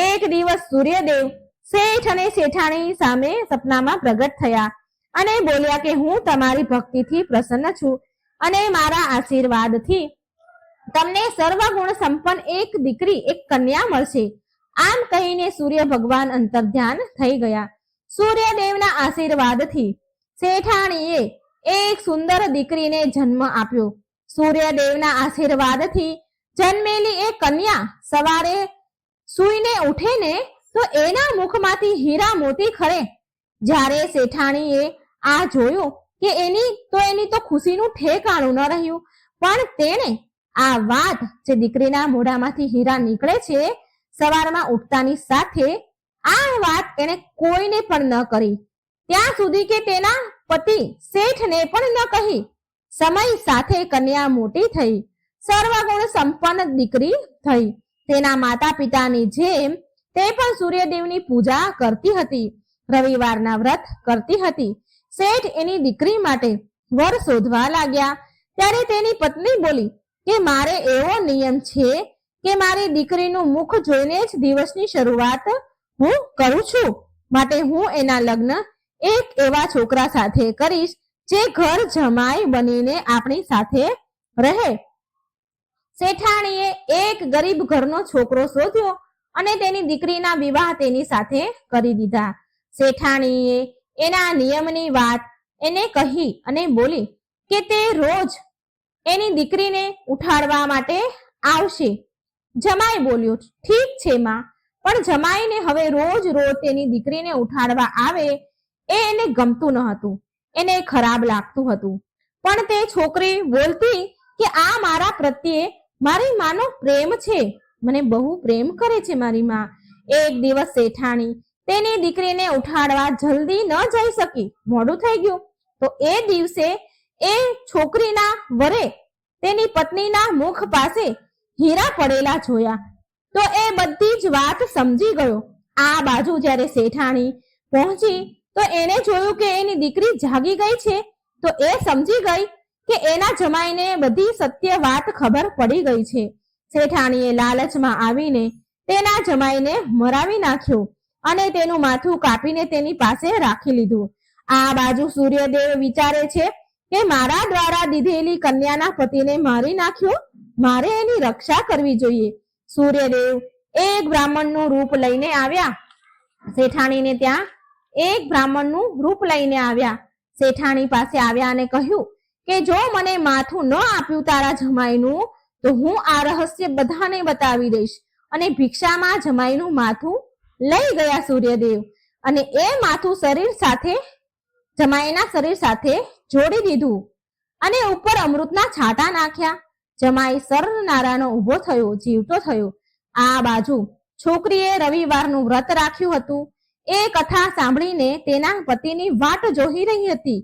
Speaker 1: એક દિવસ સૂર્યદેવ શેઠ અને શેઠાણી સામે સપનામાં પ્રગટ થયા અને બોલ્યા કે હું તમારી ભક્તિથી પ્રસન્ન છું અને મારા આશીર્વાદથી તમને સર્વગુણ સંપન્ન એક દીકરી, એક કન્યા મળશે. આમ કહીને સૂર્ય ભગવાન અંતર્ધ્યાન થઈ ગયા. સૂર્યદેવના આશીર્વાદથી શેઠાણીએ એક સુંદર દીકરીને જન્મ આપ્યો. સૂર્યદેવના આશીર્વાદથી જન્મેલી એ કન્યા સવારે સૂઈને ઉઠે ને તો એના મુખમાંથી હીરા મોતી ખરે. જ્યારે શેઠાણીએ આ જોયું કે એની તો ખુશીનું ઠેકાણું ન રહ્યું. પણ તેણે આ વાત જે દીકરીના મોઢામાંથી હીરા નીકળે છે સવારમાં ઉઠતાની સાથે આ વાત એને કોઈને પણ ન કરી, ત્યાં સુધી કે તેના પતિ શેઠને પણ ન કહી. સમય સાથે કન્યા મોટી થઈ, સર્વગુણ સંપન્ન દીકરી થઈ. તેના માતા પિતાની જેમ તે પણ સૂર્યદેવની પૂજા કરતી હતી, રવિવારના વ્રત કરતી હતી. શેઠ એની દીકરી માટે વર શોધવા લાગ્યા ત્યારે તેની પત્ની બોલી કે મારે એવો નિયમ છે કે મારી દીકરીનું મુખ જોઈને જ દિવસની શરૂઆત હું કરું છું, માટે હું એના લગ્ન એક એવા છોકરા સાથે કરીશ જે ઘર જમાઈ બનીને આપણી સાથે રહે. શેઠાણીએ એક ગરીબ ઘરનો છોકરો શોધ્યો અને તેની દીકરીના વિવાહ તેની સાથે કરી દીધા. શેઠાણીએ એના નિયમની વાત એને કહી અને બોલી કે તે રોજ એની દીકરીને ઉઠાડવા માટે આવશે. જમાઈ બોલ્યો, ઠીક છે માં, પણ જમાઈને હવે રોજ તેની દીકરીને ઉઠાડવા આવે એ એને ગમતું ન હતું, એને ખરાબ લાગતું હતું. પણ તે છોકરી બોલતી કે આ મારા પ્રત્યે મારી માનો પ્રેમ છે, મને બહુ પ્રેમ કરે છે મારી માં. એક દિવસ શેઠાણી તેની દીકરીને ઉઠાડવા જલ્દી ન જઈ શકી, મોડું થઈ ગયું. તો એ દિવસે એ છોકરીના વરે તેની પત્નીના મુખ પાસે હીરા પડેલા જોયા તો એ બધી જ વાત સમજી ગયો. આ બાજુ જ્યારે શેઠાણી પહોંચી તો એને જોયું કે એની દીકરી જાગી ગઈ છે. તો એ સમજી ગઈ કે એના જમાઈને બધી સત્ય વાત ખબર પડી ગઈ છે. શેઠાણીએ લાલચમાં આવીને તેના જમાઈને મરાવી નાખ્યો અને તેનું માથું કાપીને તેની પાસે રાખી લીધું. આ બાજુ સૂર્યદેવ વિચારે છે કે મારા દ્વારા દીધેલી કન્યાના પતિને મારી નાખ્યો, મારે એની રક્ષા કરવી જોઈએ. સૂર્યદેવ એક બ્રાહ્મણનું રૂપ લઈને આવ્યા. શેઠાણીને ત્યાં એક બ્રાહ્મણનું રૂપ લઈને આવ્યા. શેઠાણી પાસે આવ્યા અને કહ્યું કે જો મને માથું ન આપ્યું તારા જમાઈનું તો હું આ રહસ્ય બધાને બતાવી દઈશ. અને ભિક્ષામાં જમાઈનું માથું લઈ ગયા સૂર્યદેવ અને એ માથું જમાઈના શરીર સાથે જોડી દીધું અને ઉપર અમૃતના છાંટા નાખ્યા. જમાઈ સરનારાનો ઊભો થયો, જીવતો થયો. આ બાજુ છોકરીએ રવિવારનું વ્રત રાખ્યું હતું. એ કથા સાંભળીને તેના પતિની વાટ જોઈ રહી હતી.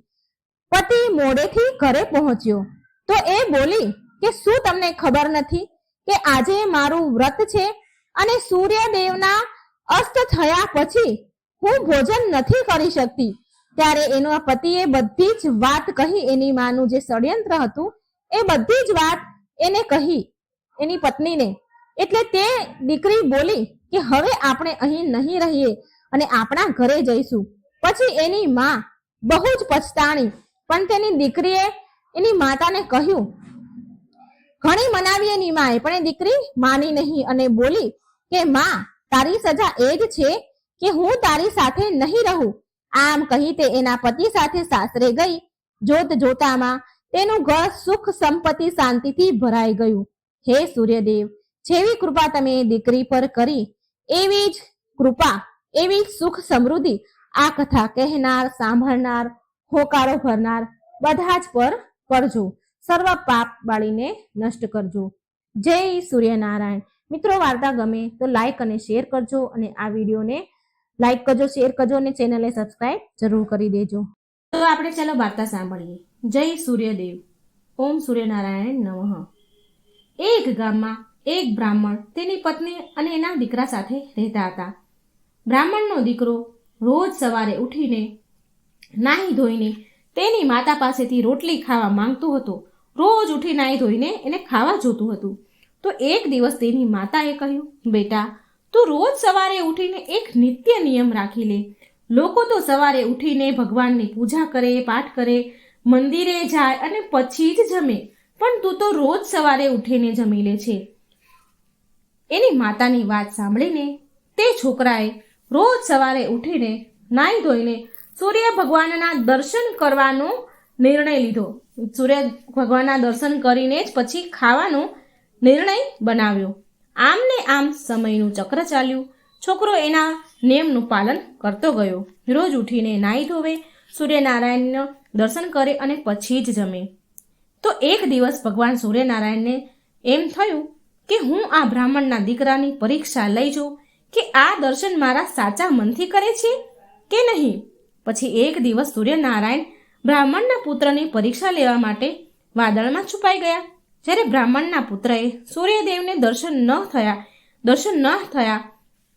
Speaker 1: પતિ મોડેથી ઘરે પહોંચ્યો તો એ બોલી કે શું તમને ખબર નથી કે આજે મારું વ્રત છે અને સૂર્યદેવના અસ્ત થયા પછી હું ભોજન નથી કરી શકતી. ત્યારે એના પતિએ બધી જ વાત કહી. એની માનું જે ષડયંત્ર હતું એ બધી જ વાત એને કહી એની પત્નીને. એટલે તે દીકરી બોલી કે હવે આપણે અહીં નહીં રહીએ અને આપણા ઘરે જઈશું. પછી એની માં બહુ જ પછતાણી, પણ તેની દીકરીએ એની માતાને કહ્યું, ઘણી મનાવી એની માએ, પણ એ દીકરી માની નહીં અને બોલી કે માં તારી સજા એ જ છે કે હું તારી સાથે નહીં રહું. આમ કહી તે એના પતિ સાથે સાસરે ગઈ. જોત જોતામાં તેનું ઘર સુખ સંપત્તિ શાંતિથી ભરાઈ ગયું. હે સૂર્યદેવ, જેવી કૃપા તમે દીકરી પર કરી એવી જ કૃપા, એવી સુખ સમૃદ્ધિ આ કથા કહેનાર, સાંભળનાર, હોકારો ભરનાર બધા જ પર કરજો. સર્વ પાપ બાળીને નષ્ટ કરજો. જય સૂર્યનારાયણ. મિત્રો, વાર્તા ગમે તો લાઈક અને શેર કરજો અને આ વિડીયોને લાઈક કરજો, શેર કરજો અને ચેનલને સબસ્ક્રાઇબ જરૂર કરી દેજો. તો આપણે ચાલો વાર્તા સાંભળીએ. જય સૂર્યદેવ. ઓમ સૂર્યનારાયણ નમઃ. એક ગામમાં એક બ્રાહ્મણ, તેની પત્ની અને એના દીકરા સાથે રહેતા હતા. બ્રાહ્મણનો દીકરો રોજ સવારે ઉઠીને નાહી ધોઈને તેની માતા પાસેથી રોટલી ખાવા માંગતો હતો. રોજ ઉઠી નાહી ધોઈને એને ખાવા જોતું હતું. તો એક દિવસ તેની માતાએ કહ્યું, બેટા તું રોજ સવારે ઉઠીને એક નિત્ય નિયમ રાખી લે. લોકો તો સવારે ઉઠીને ભગવાનની પૂજા કરે, પાઠ કરે, મંદિરે જાય અને પછી જ જમે, પણ તું તો રોજ સવારે ઉઠીને જમી લે છે. એની માતાની વાત સાંભળીને તે છોકરાએ રોજ સવારે ઉઠીને નાહી ધોઈને સૂર્ય ભગવાનના દર્શન કરવાનો નિર્ણય લીધો. સૂર્ય ભગવાનના દર્શન કરીને જ પછી ખાવાનો નિર્ણય બનાવ્યો. આમ ને આમ સમયનું ચક્ર ચાલ્યું. છોકરો એના નિયમનું પાલન કરતો ગયો. રોજ ઉઠીને નાહી ધોવે, સૂર્યનારાયણનું દર્શન કરે અને પછી જ જમે. તો એક દિવસ ભગવાન સૂર્યનારાયણને એમ થયું કે હું આ બ્રાહ્મણના દીકરાની પરીક્ષા લઈ જાઉં કે આ દર્શન મારા સાચા મનથી કરે છે કે નહીં. પછી એક દિવસ સૂર્યનારાયણ બ્રાહ્મણના પુત્રની પરીક્ષા લેવા માટે વાદળમાં છુપાઈ ગયા. જ્યારે બ્રાહ્મણના પુત્રએ સૂર્યદેવને દર્શન ન થયા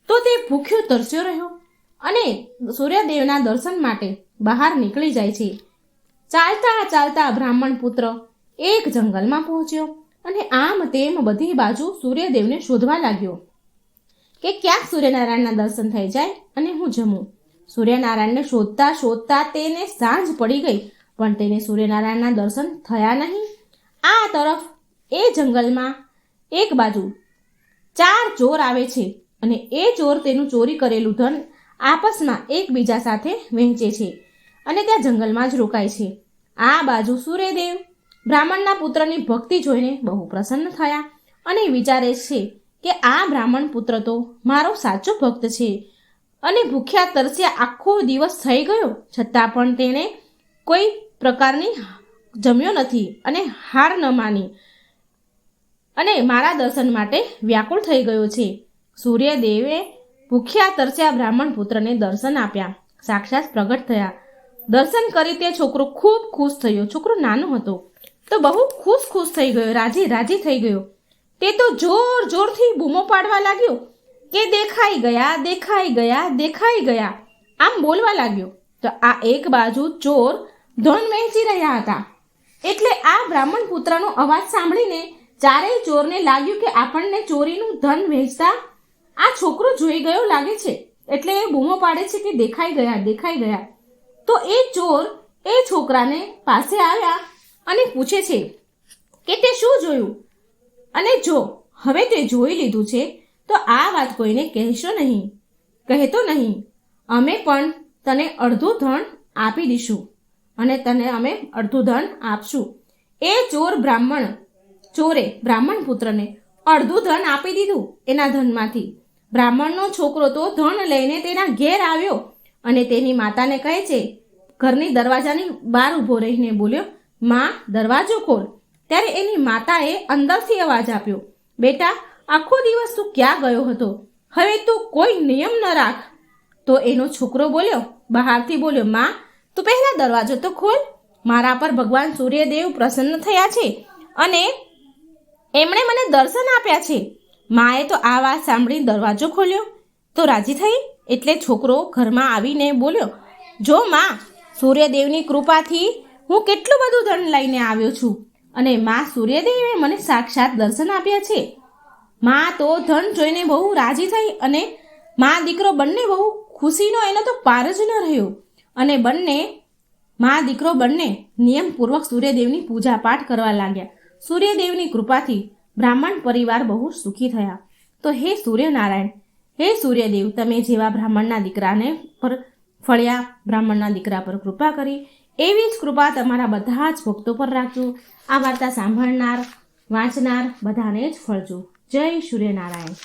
Speaker 1: તો તે ભૂખ્યો તરસ્યો રહ્યો અને સૂર્યદેવના દર્શન માટે બહાર નીકળી જાય છે. ચાલતા ચાલતા બ્રાહ્મણ પુત્ર એક જંગલમાં પહોંચ્યો અને આમ તેમ બધી બાજુ સૂર્યદેવને શોધવા લાગ્યો કે ક્યાંક સૂર્યનારાયણના દર્શન થઈ જાય અને હું જમું. સૂર્યનારાયણને શોધતા શોધતા તેને સાંજ પડી ગઈ, પણ તેને સૂર્યનારાયણના દર્શન થયા નહીં. આ તરફ એ જંગલમાં એક બાજુ 4 ચોર આવે છે અને એ ચોર તેનું ચોરી કરેલું ધન આપસમાં એકબીજા સાથે વહેંચે છે અને ત્યાં જંગલમાં જ રોકાય છે. આ બાજુ સૂર્યદેવ બ્રાહ્મણના પુત્રની ભક્તિ જોઈને બહુ પ્રસન્ન થયા અને વિચારે છે કે આ બ્રાહ્મણ પુત્ર તો મારો સાચો ભક્ત છે અને ભૂખ્યા તરસ્યા આખો દિવસ થઈ ગયો છતાં પણ તેણે કોઈ પ્રકારની જમ્યો નથી અને હાર ન માની અને મારા દર્શન માટે વ્યાકુળ થઈ ગયો છે. સૂર્યદેવે ભૂખ્યા તરસ્યા બ્રાહ્મણ પુત્રને દર્શન આપ્યા. સાક્ષાત પ્રગટ થયા. દર્શન કરી તે છોકરો ખૂબ ખુશ થયો. છોકરો નાનો હતો તો બહુ ખુશ થઈ ગયો, રાજી થઈ ગયો. તે તો જોરથી બૂમો પાડવા લાગ્યો કે દેખાઈ ગયા આમ બોલવા લાગ્યો. તો આ એક બાજુ ચોર ધન વહેંચી રહ્યા હતા. એટલે આ બ્રાહ્મણ પુત્રનો અવાજ સાંભળીને ચારેય ચોરને લાગ્યું કે આપણને ચોરીનું ધન વહેંચતા આ છોકરો જોઈ ગયો લાગે છે, એટલે એ બૂમો પાડે છે કે દેખાઈ ગયા. તો એ ચોર એ છોકરાને પાસે આવ્યા અને પૂછે છે કે તે શું જોયું, અને જો હવે તે જોઈ લીધું છે તો આ વાત કોઈને કહેતો નહીં. અમે પણ તને અડધું ધન આપી દઈશું અને તને અમે અડધું ધન આપશું. એ ચોરે બ્રાહ્મણ પુત્રને અડધું ધન આપી દીધું એના ધનમાંથી. બ્રાહ્મણનો છોકરો તો ધન લઈને તેના ઘેર આવ્યો અને તેની માતાને કહે છે, ઘરની દરવાજાની બહાર ઊભો રહીને બોલ્યો, માં દરવાજો ખોલ. ત્યારે એની માતાએ અંદરથી અવાજ આપ્યો, બેટા આખો દિવસ તું ક્યાં ગયો હતો? હવે તું કોઈ નિયમ ન રાખ. તો એનો છોકરો બહારથી બોલ્યો, માં તું પહેલા દરવાજો તો ખોલ. મારા પર ભગવાન સૂર્યદેવ પ્રસન્ન થયા છે અને એમણે મને દર્શન આપ્યા છે. માએ તો આ વાત સાંભળી દરવાજો ખોલ્યો તો રાજી થઈ. એટલે છોકરો ઘરમાં આવીને બોલ્યો, જો માં સૂર્યદેવની કૃપાથી હું કેટલું બધું ધન લઈને આવ્યો છું અને માં સૂર્યદેવે મને સાક્ષાત દર્શન આપ્યા છે. માં તો ધન જોઈને બહુ રાજી થઈ અને માં દીકરો બંને બહુ ખુશીનો એનો તો પાર જ ન રહ્યો અને માં દીકરો બંને નિયમપૂર્વક સૂર્યદેવની પૂજા પાઠ કરવા લાગ્યા. સૂર્યદેવની કૃપાથી બ્રાહ્મણ પરિવાર બહુ સુખી થયા. તો હે સૂર્યનારાયણ, હે સૂર્યદેવ, તમે જેવા બ્રાહ્મણના દીકરાને પર ફળ્યા, બ્રાહ્મણના દીકરા પર કૃપા કરી, એવી જ કૃપા તમારા બધા જ ભક્તો પર રાખજો. આ વાર્તા સાંભળનાર, વાંચનાર બધાને જ ફળજો. જય સૂર્યનારાયણ.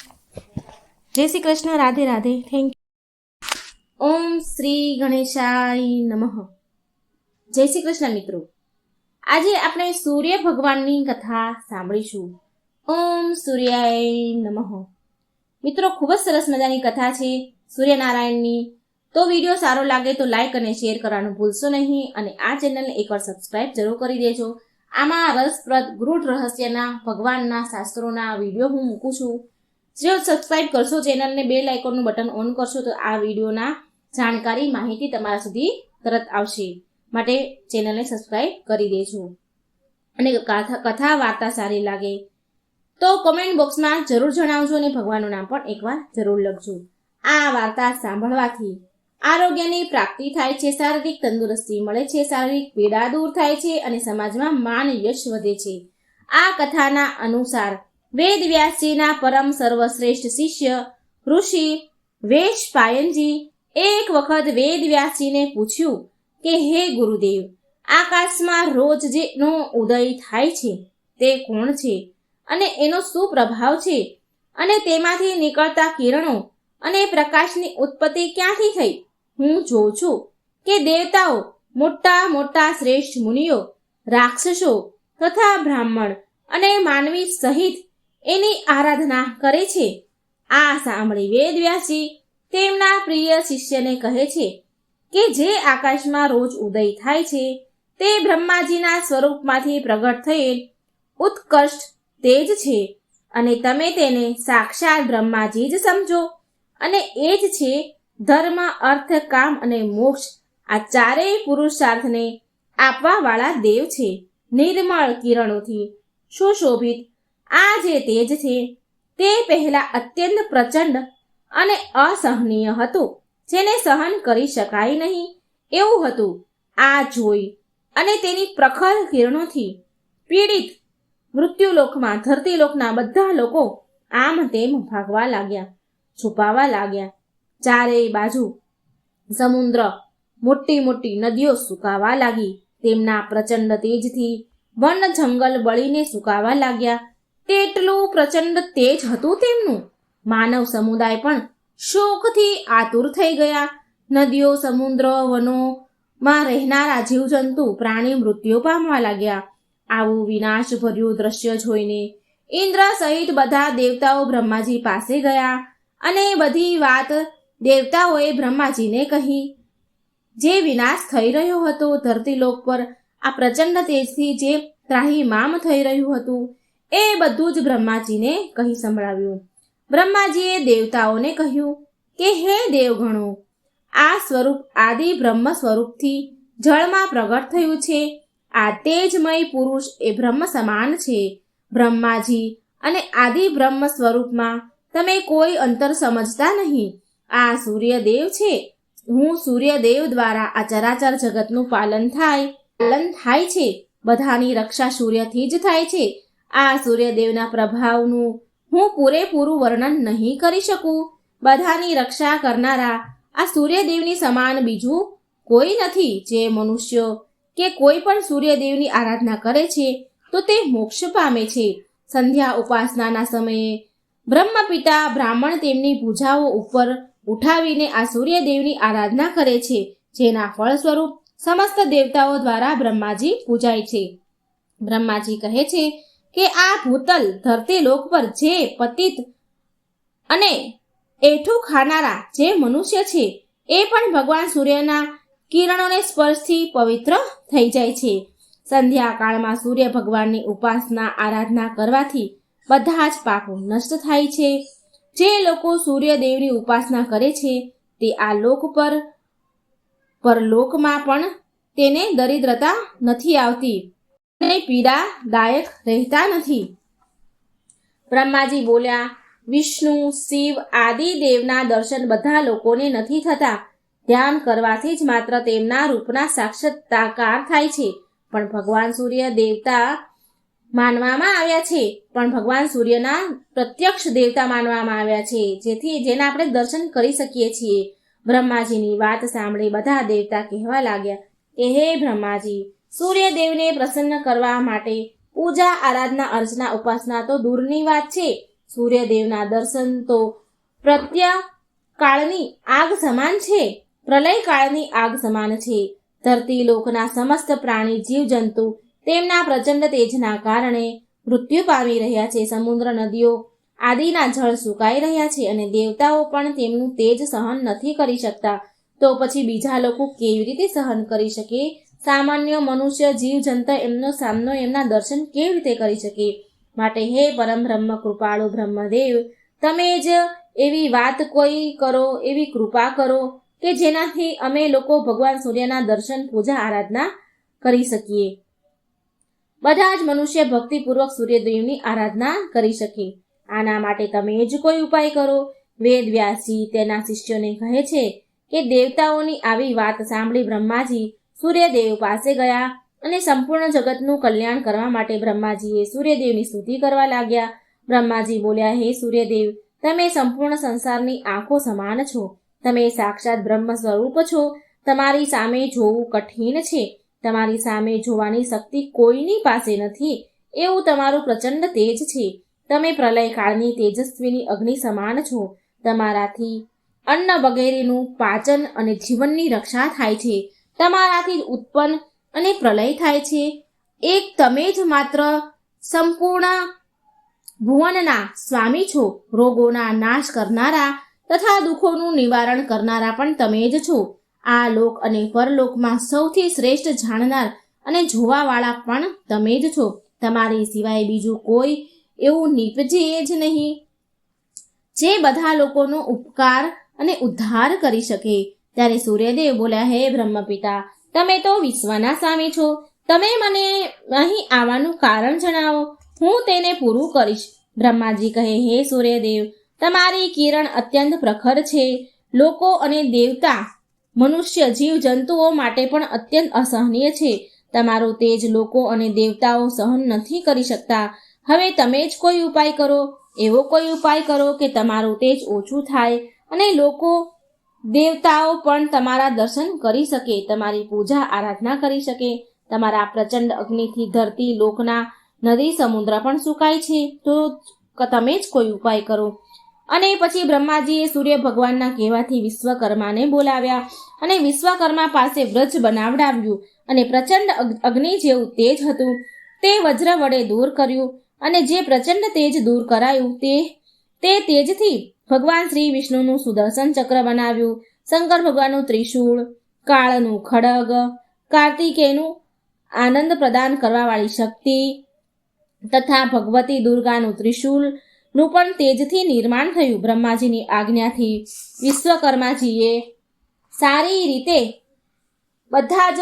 Speaker 1: જય શ્રી કૃષ્ણ. રાધે રાધે. Thank you. ઓમ શ્રી ગણેશાય નમઃ. જય શ્રી કૃષ્ણ મિત્રો. આજે આપણે સૂર્ય ભગવાનની કથા સાંભળીશું. ઓમ સૂર્યાય નમઃ. મિત્રો ખૂબ જ સરસ મજાની કથા છે સૂર્યનારાયણની. તો વિડીયો સારો લાગે તો લાઈક અને શેર કરવાનું ભૂલશો નહીં અને આ ચેનલને એકવાર સબસ્ક્રાઇબ જરૂર કરી દેજો. આમાં રસપ્રદ ગૃઢ રહસ્યના ભગવાનના શાસ્ત્રોના વિડીયો હું મૂકું છું. જો સબસ્ક્રાઇબ કરશો ચેનલને, બેલ આઇકોનનું બટન ઓન કરશો તો આ વિડીયોના જાણકારી માહિતી તમારા સુધી તરત આવશે. માટે ચેનલને સબસ્ક્રાઇબ કરી દેજો. અને કથા વાર્તા સારી લાગે તો કોમેન્ટ બોક્સમાં જરૂર જણાવજો અને ભગવાનનું નામ પણ એકવાર જરૂર લખજો. આ વાર્તા સાંભળવાથી આરોગ્યની પ્રાપ્તિ થાય છે, શારીરિક તંદુરસ્તી મળે છે, શારીરિક પીડા દૂર થાય છે અને સમાજમાં માન યશ વધે છે. આ કથાના અનુસાર વેદ વ્યાસજીના પરમ સર્વશ્રેષ્ઠ શિષ્ય ઋષિ વેશપાયનજી
Speaker 2: એક વખત વેદ વ્યાસજીને પૂછ્યું કે હે ગુરુદેવ, આકાશમાં રોજ જેનો ઉદય થાય છે તે કોણ છે અને એનો શું પ્રભાવ છે, અને તેમાંથી નીકળતા કિરણો અને પ્રકાશની ઉત્પત્તિ ક્યાંથી થઈ? હું જોઉં છું કે દેવતાઓ, મોટા મોટા શ્રેષ્ઠ મુનિઓ, રાક્ષસો તથા બ્રાહ્મણ અને માનવી સહિત એની આરાધના કરે છે. આ સાંભળી વેદવ્યાસજી તેમના પ્રિય શિષ્યને કહે છે કે જે આકાશમાં રોજ ઉદય થાય છે તે બ્રહ્માજીના સ્વરૂપમાંથી પ્રગટ થયેલ ઉત્કૃષ્ટ તેજ છે, અને તમે તેને સાક્ષાત બ્રહ્માજી જ સમજો, અને એ જ છે ધર્મ, અર્થ, કામ અને મોક્ષ, આ ચારેય પુરુષાર્થને આપવાવાળા દેવ છે. નિર્મળ કિરણોથી સુશોભિત આ જે તેજ છે તે પહેલા અત્યંત પ્રચંડ અને અસહનીય હતું, જેને સહન કરી શકાય નહીં એવું હતું. આ જોઈ અને તેની પ્રખર કિરણોથી પીડિત મૃત્યુલોકમાં ધરતીલોકના બધા લોકો આમ તેમ ભાગવા લાગ્યા, છુપાવા લાગ્યા. ચારેય બાજુ સમુદ્ર, મોટી મોટી નદીઓ સુકાવા લાગી. તેમના પ્રચંડ તેજથી વન જંગલ બળીને સુકાવા લાગ્યા. તેટલું પ્રચંડ તેજ હતું તેમનું. માનવ સમુદાય પણ શોકથી આતુર થઈ ગયા. નદીઓ, સમુદ્ર, વનોમાં રહેનારા જીવજંતુ, પ્રાણી મૃત્યુ પામવા લાગ્યા. આવું વિનાશ ભર્યું દ્રશ્ય જોઈને ઇન્દ્ર સહિત બધા દેવતાઓ બ્રહ્માજી પાસે ગયા અને બધી વાત દેવતાઓએ બ્રહ્માજીને કહી. જે વિનાશ થઈ રહ્યો હતો ધરતીલોક પર, આ પ્રચંડ તેજથી જે ત્રાહિમામ થઈ રહ્યું હતું, એ બધું જ બ્રહ્માજીને કહી સંભળાવ્યું. બ્રહ્માજીએ દેવતાઓને કહ્યું કે હે દેવગણો, આ સ્વરૂપ આદિ બ્રહ્મ સ્વરૂપથી જળમાં પ્રગટ થયું છે. આ તેજમય પુરુષ એ બ્રહ્મ સમાન છે. બ્રહ્માજી અને આદિ બ્રહ્મ સ્વરૂપમાં તમે કોઈ અંતર સમજતા નહીં. આ સૂર્યદેવ છે. હું સૂર્યદેવ દ્વારા આ ચરાચર જગતનું પાલન થાય છે. બધાની રક્ષા સૂર્યથી જ થાય છે. આ સૂર્યદેવના પ્રભાવનું હું પૂરેપૂરું વર્ણન નહીં કરી શકું. બધાની રક્ષા કરનારા આ સૂર્યદેવની સમાન બીજું કોઈ નથી. જે મનુષ્યો કે કોઈ પણ સૂર્યદેવની આરાધના કરે છે તો તે મોક્ષ પામે છે. સંધ્યા ઉપાસનાના સમયે બ્રહ્મપિતા બ્રાહ્મણ તેમની ભુજાઓ ઉપર ઉઠાવીને આ સૂર્યદેવની આરાધના કરે છે, જેના ફળ સ્વરૂપ સમસ્ત દેવતાઓ દ્વારા બ્રહ્માજી પૂજાય છે. બ્રહ્માજી કહે છે કે આ ભૂતલ ધરતીલોક પર જે પતિત અને એઠું ખાનારા જે મનુષ્ય છે એ પણ ભગવાન સૂર્યના કિરણોને સ્પર્શથી પવિત્ર થઈ જાય છે. સંધ્યાકાળમાં સૂર્ય ભગવાનની ઉપાસના આરાધના કરવાથી બધા જ પાપો નષ્ટ થાય છે. જે લોકો સૂર્યદેવની ઉપાસના કરે છે તે આ લોક પર પરલોકમાં પણ તેને દરિદ્રતા નથી આવતી અને પીડાદાયક રહેતા નથી. બ્રહ્માજી બોલ્યા, વિષ્ણુ, શિવ આદિ દેવના દર્શન બધા લોકોને નથી થતા. ધ્યાન કરવાથી જ માત્ર તેમના રૂપના સાક્ષાત્કાર થાય છે. પણ ભગવાન સૂર્ય દેવતા માનવામાં આવ્યા છે, પણ ભગવાન સૂર્યના પ્રત્યક્ષ દેવતા માનવામાં આવ્યા છે, જેના આપણે દર્શન કરી શકીએ છીએ. બ્રહ્માજીની વાત સાંભળી બધા દેવતા કહેવા લાગ્યા કે હે બ્રહ્માજી, સૂર્યદેવને પ્રસન્ન કરવા માટે પૂજા, આરાધના, અર્ચના, ઉપાસના તો દૂરની વાત છે. સૂર્યદેવના દર્શન તો પ્રત્યકાળની આગ સમાન છે, પ્રલય કાળની આગ સમાન છે. ધરતી લોકના સમસ્ત પ્રાણી, જીવજંતુ તેમના પ્રચંડ તેજના કારણે મૃત્યુ પામી રહ્યા છે. સમુદ્ર, નદીઓ આદિના જળ સુકાઈ રહ્યા છે અને દેવતાઓ પણ તેમનું તેજ સહન નથી કરી શકતા. તો પછી બીજા લોકો કેવી રીતે સહન કરી શકે? સામાન્ય મનુષ્ય, જીવજંતુ એમનો સામનો, એમના દર્શન કેવી રીતે કરી શકે? માટે હે પરમ બ્રહ્મ કૃપાળુ બ્રહ્મદેવ, તમે જ એવી વાત કોઈ કરો, એવી કૃપા કરો કે જેનાથી અમે લોકો ભગવાન સૂર્યના દર્શન, પૂજા, આરાધના કરી શકીએ. બધા જ મનુષ્ય ભક્તિપૂર્વક સૂર્યદેવની આરાધના કરી શકે. આના માટે તમે જ કોઈ ઉપાય કરો. વેદ વ્યાસજી તેના શિષ્યોને કહે છે કે દેવતાઓની આવી વાત સાંભળી બ્રહ્માજી સૂર્યદેવ પાસે ગયા અને સંપૂર્ણ જગતનું કલ્યાણ કરવા માટે બ્રહ્માજીએ સૂર્યદેવની સ્તુતિ કરવા લાગ્યા. બ્રહ્માજી બોલ્યા, હે સૂર્યદેવ, તમે સંપૂર્ણ સંસારની આંખો સમાન છો. તમે સાક્ષાત બ્રહ્મ સ્વરૂપ છો. તમારી સામે જોવું કઠિન છે. તમારી સામે જોવાની શક્તિ કોઈની પાસે નથી. એવું તમારું પ્રચંડ તેજ છે. તમે પ્રલયકાળની તેજસ્વીની અગ્નિ સમાન છો. તમારાથી અન્ન વગેરેનું પાચન અને જીવનની રક્ષા થાય છે. તમારાથી જ ઉત્પન્ન અને પ્રલય થાય છે. એક તમે જ માત્ર સંપૂર્ણ ભુવનના સ્વામી છો. રોગોના નાશ કરનારા તથા દુઃખોનું નિવારણ કરનારા પણ તમે જ છો. આ લોક અને પરલોકમાં સૌથી શ્રેષ્ઠ જાણનાર અને જોવાવાળા પણ તમે જ છો. તમારી સિવાય બીજું કોઈ એવું નીપજે જ નહીં જે બધા લોકોનો ઉપકાર અને ઉદ્ધાર કરી શકે. ત્યારે સૂર્યદેવ બોલ્યા, હે બ્રહ્મપિતા, તમે તો વિશ્વના સ્વામી છો. તમે મને અહીં આવવાનું કારણ જણાવો, હું તેને પૂરું કરીશ. બ્રહ્માજી કહે, હે સૂર્યદેવ, તમારી કિરણ અત્યંત પ્રખર છે. લોકો અને દેવતા, મનુષ્ય, જીવ જંતુઓ માટે પણ અત્યંત અસહનીય છે. તમારું તેજ લોકો અને દેવતાઓ સહન નથી કરી શકતા. હવે તમે જ કોઈ ઉપાય કરો. એવો કોઈ ઉપાય કરો કે તમારું તેજ ઓછું થાય અને લોકો દેવતાઓ પણ તમારા દર્શન કરી શકે, તમારી પૂજા આરાધના કરી શકે. તમારા પ્રચંડ અગ્નિથી ધરતી, લોકના, નદી, સમુદ્ર પણ સુકાય છે. તો તમે જ કોઈ ઉપાય કરો. અને પછી બ્રહ્માજીએ સૂર્ય ભગવાનના કહેવાથી વિશ્વકર્માને બોલાવ્યા અને વિશ્વકર્મા પાસે વ્રજ બનાવડાવ્યું અને પ્રચંડ અગ્નિ જેવું તેજ હતું તે વજ્ર વડે દૂર કર્યું. અને જે પ્રચંડ તેજ દૂર કરાયું તે તેજથી ભગવાન શ્રી વિષ્ણુનું સુદર્શન ચક્ર બનાવ્યું, શંકર ભગવાનનું ત્રિશૂળ, કાળનું ખડગ, કાર્તિકેયનું આનંદ પ્રદાન કરવાવાળી શક્તિ તથા ભગવતી દુર્ગાનું ત્રિશૂળનું પણ તેજથી નિર્માણ થયું. બ્રહ્માજીની આજ્ઞાથી વિશ્વકર્માજીએ સારી રીતે બધા જ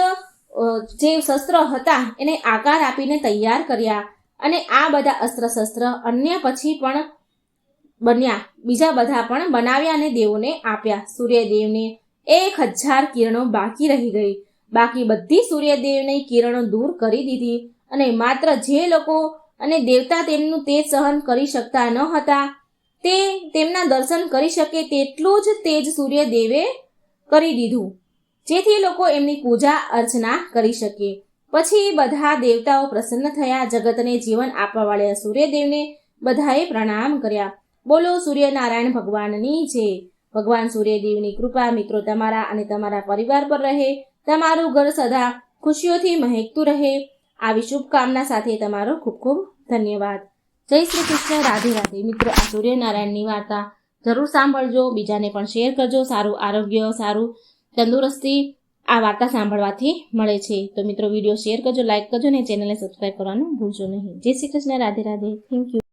Speaker 2: જે શસ્ત્રો હતા એને આકાર આપીને તૈયાર કર્યા. અને આ બધા અસ્ત્ર શસ્ત્ર અન્ય પછી પણ બન્યા, બીજા બધા પણ બનાવ્યા અને દેવોને આપ્યા. સૂર્યદેવને 1000 કિરણો બાકી રહી ગઈ. બાકી બધી સૂર્યદેવની કિરણો દૂર કરી દીધી અને માત્ર જે લોકો અને દેવતા તેમનું તેજ સહન કરી શકતા ન હતા તે તેમના દર્શન કરી શકે તેટલું જ તેજ સૂર્યદેવે કરી દીધું, જેથી લોકો એમની પૂજા અર્ચના કરી શકે. પછી બધા દેવતાઓ પ્રસન્ન થયા. જગતને જીવન આપવાવાળા સૂર્યદેવને બધાએ પ્રણામ કર્યા. બોલો સૂર્યનારાયણ ભગવાનની જય. ભગવાન સૂર્યદેવની કૃપા મિત્રો તમારા અને તમારા પરિવાર પર રહે. તમારું ઘર સદા ખુશીઓથી મહેકતું રહે. આવી શુભકામના સાથે તમારો ખૂબ ખૂબ ધન્યવાદ. જય શ્રી કૃષ્ણ. રાધે રાધે. મિત્રો, આ સૂર્યનારાયણની વાર્તા જરૂર સાંભળજો, બીજાને પણ શેર કરજો. સારું આરોગ્ય, સારું તંદુરસ્તી આ વાર્તા સાંભળવાથી મળે છે. તો મિત્રો, વિડીયો શેર કરજો, લાઈક કરજો અને ચેનલને સબસ્ક્રાઈબ કરવાનું ભૂલશો નહીં. જય શ્રી કૃષ્ણ. રાધે રાધે. Thank you.